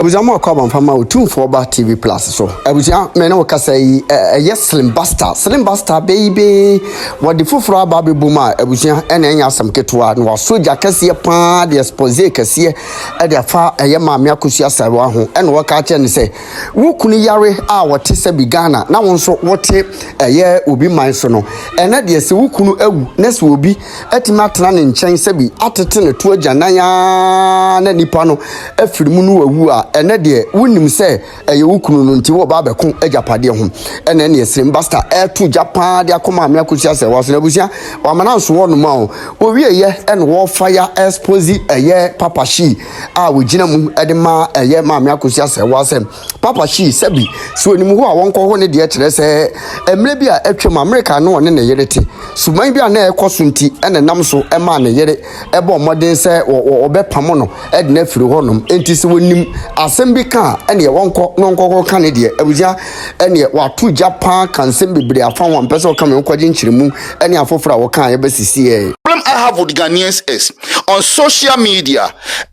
Abusamo akwa mfama o for ba TV Plus so. Abusia me na wakasa yi yes Slim Buster baby. What the fufuro aba bebuma abusia ena enya asam ketwa no soja kase pa de expose kase e de fa eye maame Akosua Serwaa ho ena waka che ne se wo kunu yare a wote se bi Ghana na won so wote eye obi man so no ena de se wo kunu awu na se obi atima atena ne nchen se bi atete ne to agyanan ya na nipa no afirimu no awu a ene de wonim se eye wo kunu no nti wo ba beko agyapade ho ena ne Slim Buster to Japan de akoma maame Akosua Serwaa so na busia wa mana so wono ma o wie ye ene wo fire expose eye Papa Shee a wo gina mu de ma eye maame Akosua Serwaa se Papa Shee sebi so onimu ho a wonko ho ne de kire se emre bi a atwam America no ne yerete suman bi a na ekoso nti ene nam so e ma ne yere e bo moden se obepam no e de na firi ho nom enti se wonim asem bi ka ene wonko no nko ka ne de abuja ene watu Japan kan sem bebre afa won pese o ka me nkwaje nchiremu ene afofora wo kan ye basisi e. Problem I have with Ghanaians is on social media.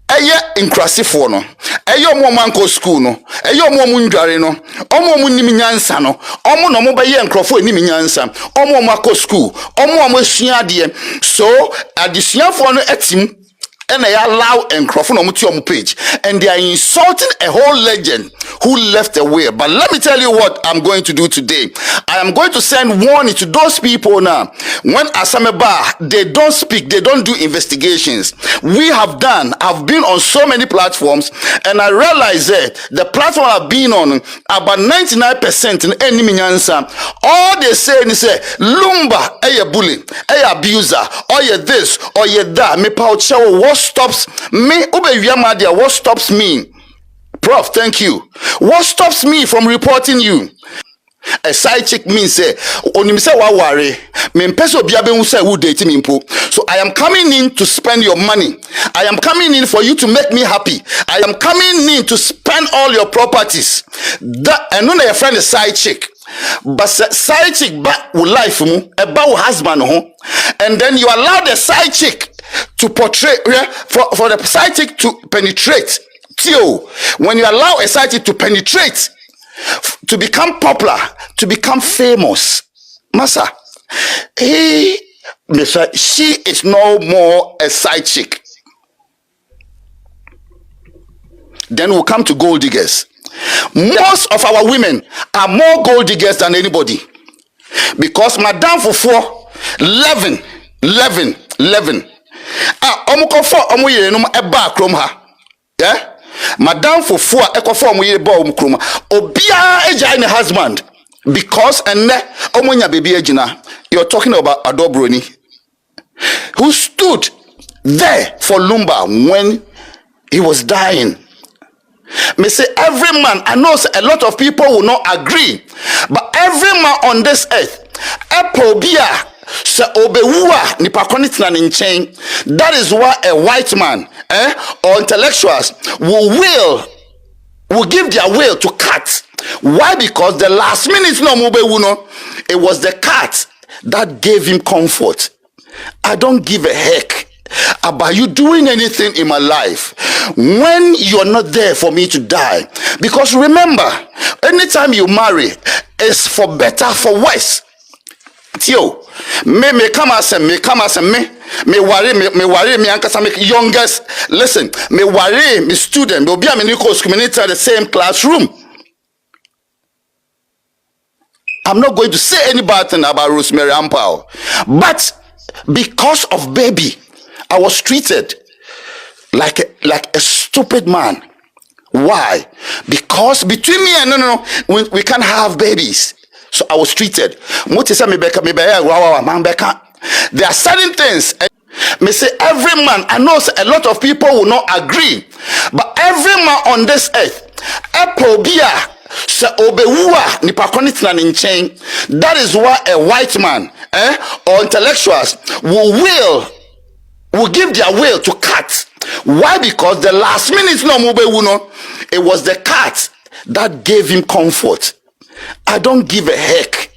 Eye inkrasifo no eye omo manko school no eye omo ndware no omo nim nyansa no omo no mo be ye nkrofo nim nyansa omo mako school omo sua de so adesuafo no etim and they allow microphone on your page, and they are insulting a whole legend who left a will. But let me tell you what I'm going to do today. I am going to send warning to those people now. When Asameba, they don't speak, they don't do investigations. I've been on so many platforms, and I realize that the platform I've been on, about 99% in any answer, all they say is Lumba, a bully, a abuser, or you this, or you that, me paucha, what stops me? What stops me? Prof, thank you. What stops me from reporting you? A side chick means say onimse wa worry me peso biabe hu say who date me mpo. So I am coming in to spend your money. I am coming in for you to make me happy. I am coming in to spend all your properties. That and when your friend is side chick, but side chick back with life mu about husband ho, and then you allow the side chick to portray for the side chick to penetrate. Tio, when you allow a side chick to penetrate, to become popular, to become famous, Massa, she is no more a side chick. Then we'll come to gold diggers. Most of our women are more gold diggers than anybody, because Madame Fofo 11. Yeah. Madame Fofo ekofo mo yire ba omkroma obia eja in husband because enne omonya baby agina. You're talking about Adobroni who stood there for Lumba when he was dying. Me say every man, I know a lot of people will not agree, but every man on this earth epobia se obewua nipa konitna ne nchen. That is why a white man or intellectuals will give their will to cat. Why? Because the last minute no mobewuno, it was the cat that gave him comfort. I don't give a heck about you doing anything in my life when you're not there for me to die. Because remember, anytime you marry, it's for better, for worse. Tio, me come as me worry me ankasa me youngest. Listen, me worry me student will be a community at the same classroom. I'm not going to say any bad thing about Rosemary Ampao, but because of baby, I was treated like a stupid man. Why? Because between me and we can't have babies. So I was treated. There are certain things. Me say every man, I know a lot of people will not agree, but every man on this earth, that is why a white man or intellectuals will give their will to cat. Why? Because the last minute it was the cat that gave him comfort. I don't give a heck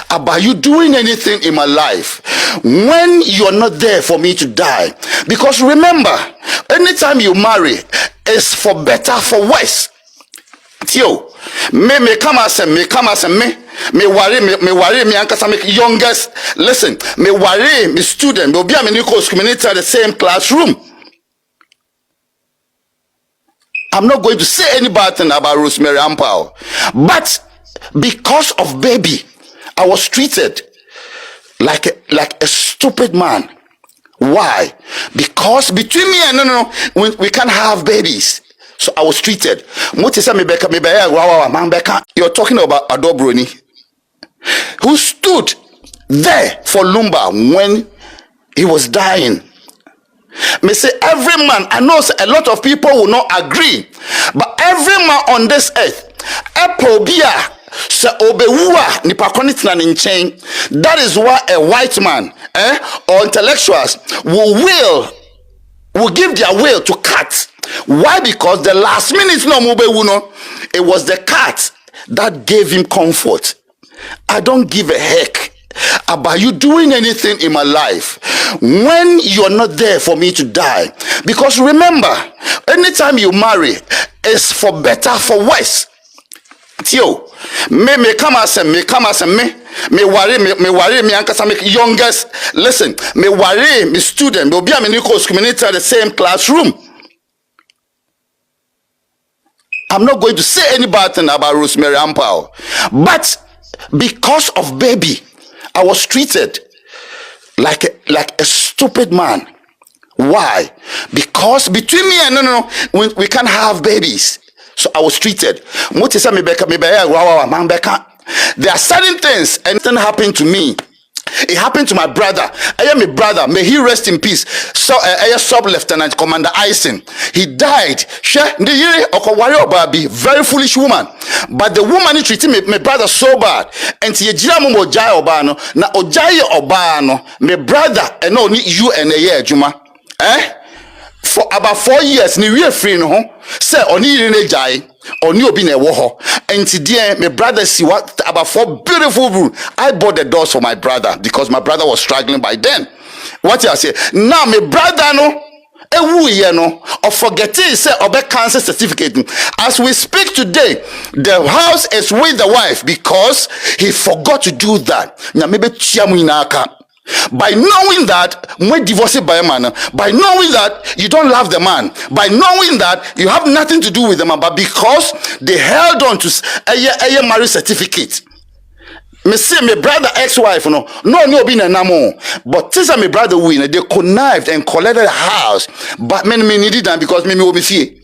about you doing anything in my life when you're not there for me to die. Because remember, anytime you marry, it's for better, for worse. Tio, me come as me worry me ankasa me youngest. Listen, me worry me student, me be a me new community at the same classroom. I'm not going to say any bad thing about Rosemary Ampao, but because of baby, I was treated like a stupid man. Why? Because between me and we can't have babies. So I was treated. You're talking about Adobroni, who stood there for Lumba when he was dying. Me say every man, I know a lot of people will not agree, but every man on this earth, that is why a white man or intellectuals will give their will to cat. Why? Because the last minute it was the cat that gave him comfort. I don't give a heck about you doing anything in my life when you're not there for me to die. Because remember, anytime you marry, it's for better, for worse. Tio, me come as me worry me ankasa me youngest. Listen, me worry me student, me be a me new community at the same classroom. I'm not going to say any bad thing about Rosemary Ampao, but because of baby, I was treated like a stupid man. Why? Because between me and we can't have babies. So I was treated. There are certain things, and anything happened to me. It happened to my brother. I am a brother. May he rest in peace. So, Sub-Lieutenant Commander Ison. He died. Very foolish woman. But the woman he treated my brother so bad. And my brother and only you and a year, Juma. For about 4 years, ni we free no say oni ne jai oni obi na ewo and today my brother see what about 4 beautiful room. I bought the doors for my brother because my brother was struggling by then. What you say now, my brother no ewu ye no or forgetting say obe cancer certificate. As we speak today, the house is with the wife because he forgot to do that. Now maybe chiamu inaka. By knowing that when divorced by a man, by knowing that you don't love the man, by knowing that you have nothing to do with the man, but because they held on to a marriage certificate. Me say my brother ex-wife no be na namo, but since my brother win, they connived and collected the house, but me needed them because me will be fear.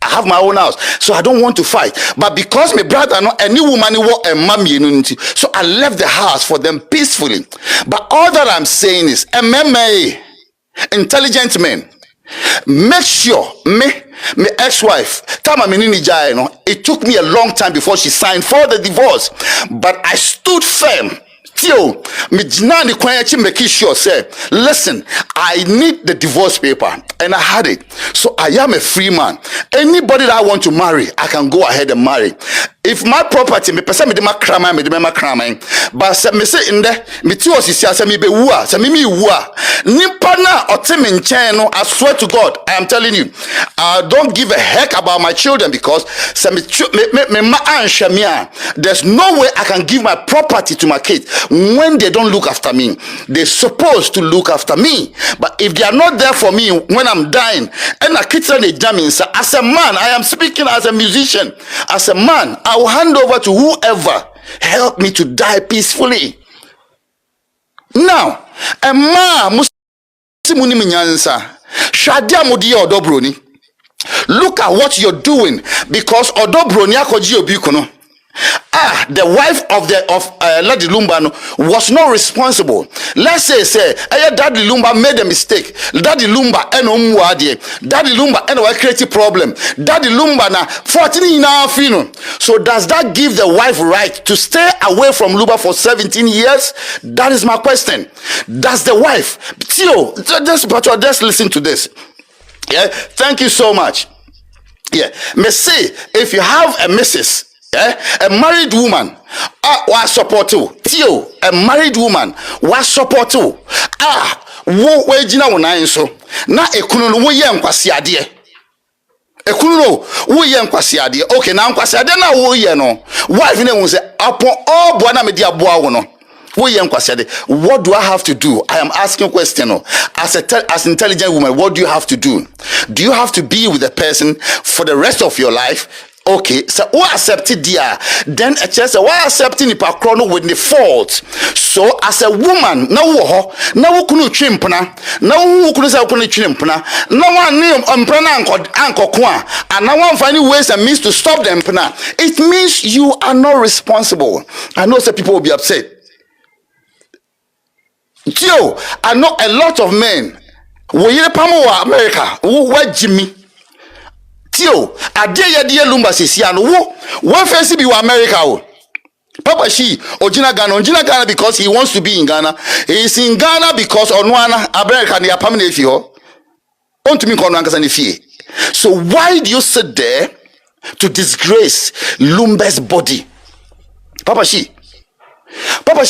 I have my own house, so I don't want to fight. But because my brother no any woman walk and mommy, so I left the house for them peacefully. But all that I'm saying is, MMA, intelligent men, make sure my ex-wife, it took me a long time before she signed for the divorce, but I stood firm. Tio, making sure say, listen, I need the divorce paper, and I had it. So I am a free man. Anybody that I want to marry, I can go ahead and marry. If my property, me person me de makrama, but me say in there, me tio si say me be wua, say me wua. Nipa na otime nchen no, I swear to God, I am telling you, I don't give a heck about my children because say me ma anshamia. There's no way I can give my property to my kids when they don't look after me. They're supposed to look after me, but if they are not there for me when I'm dying, and I kids on the jamming, so as a man, I am speaking as a musician, as a man. I will hand over to whoever help me to die peacefully. Now, a man musimuni minyansa shadia mudi odobroni. Look at what you're doing because odobroni akoji obikono. The wife of Lady Lumba was not responsible. Let's say Daddy Lumba made a mistake. Daddy Lumba Daddy Lumba create problem. Daddy Lumba na 14 na fino. So does that give the wife right to stay away from Lumba for 17 years? That is my question. Does the wife just listen to this? Yeah, thank you so much. Yeah, me say if you have a missus, a married woman, was support you. Tio, a married woman, was support you. Wo wejina wona so. Na ekunu no wo ye nkwase ade. ekunu no wo ye nkwasiade okay na nkwasiade na wo ye no wife na won say upon all boa na me dia boa wo no wo ye nkwasiade. What do I have to do? I am asking a question no. As intelligent woman, what do you have to do? Do you have to be with the person for the rest of your life? Okay, so who accepted there? Then a chance why accepting the pakrono with the fault. So as a woman, now who kunu chimpana, now who kunu say kunu chimpana, no one name umprana anko kwa, and no one finding ways and means to stop them. It means you are not responsible. I know some people will be upset. Yo, I know a lot of men. We hear Pamo America, who Jimmy. Tio, a day lumba sisiano. One fancy be America. Papa Shee, Ojina Ghana because he wants to be in Ghana. He is in Ghana because Onwana America near permanent fio. On to me fee. So why do you sit there to disgrace Lumba's body? Papa Shee,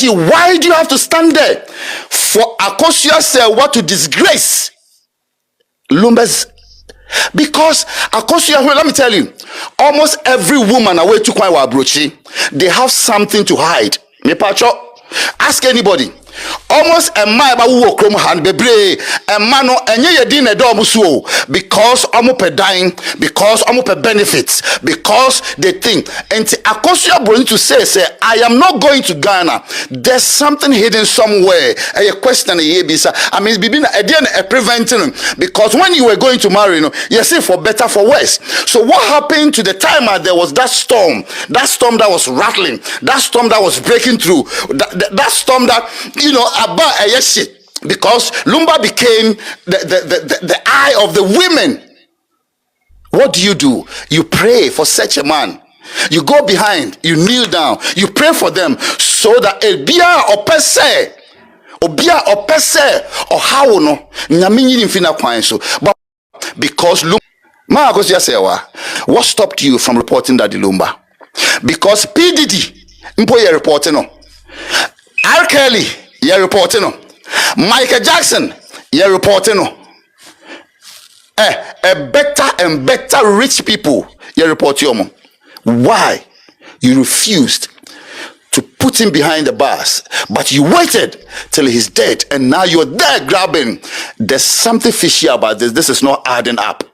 why do you have to stand there for Akosua Serwaa to disgrace Lumba's? Because Akosua, let me tell you, almost every woman away to Kwai Wabrochi, they have something to hide. Me pacho, ask anybody. Almost a man who krom hand bebre a mano enye yedi na do musuo because omo pe dying, because omo pe benefits, because they think. And Akosua bring to say I am not going to Ghana. There's something hidden somewhere. A question I mean bibina a preventing because when you were going to marry, you say for better for worse. So what happened to the time there was that storm that was rattling, that storm that was breaking through, that storm that about a shit, because Lumba became the eye of the women. What do? You pray for such a man. You go behind, you kneel down, you pray for them so that Ebia or Pese, Obia or Pese or how no Nyamini infina kwan so. But because Lumba, what stopped you from reporting that the Lumba? Because PDD, Mpoye reporting no. R. Kelly, you're reporting no. Michael Jackson, you're reporting no. A better and better rich people, you're reporting. Why? You refused to put him behind the bars, but you waited till he's dead, and now you're there grabbing. There's something fishy about this. This is not adding up.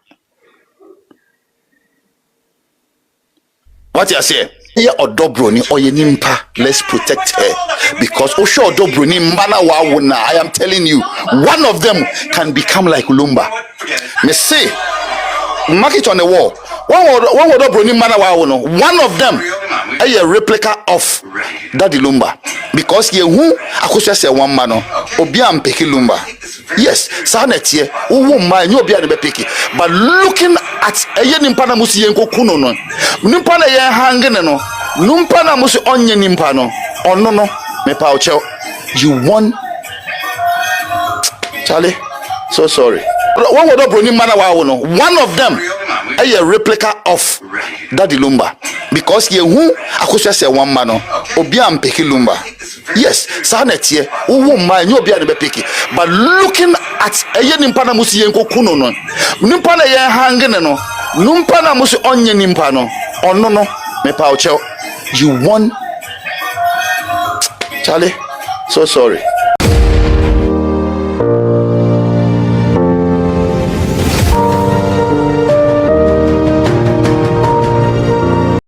What you say? Yeah, or Dobroni or Yenimpa, let's protect her. Because Osho Dobroni Mana Wawuna, I am telling you, one of them can become like Lumba. Me say, mark it on the wall. One would Dobroni Mana Wawuna, one of them a replica of Daddy Lumba. Because ye who Akosua say one man, Obiam Peki Lumba. Yes, Sanetie, who mind you be the Peki. But looking at a Yenimpana Musienko Kuno, Nimpana ye hanging no, Numpana Musi Onye Nimpano, or no, me paucho, you won. Charlie, so sorry. One would Bruni Manawa, one of them a replica of Daddy Lumba. Because ye who Akosua say one man, Obiam Peki Lumba. Yes, Sanetie, who mind you be the Peki. But looking at a Yenimpana Musienko Kuno, Nimpana ye hanging no, Numpana Musi Onye Nimpano, or no, me paucho, you won. Charlie, so sorry.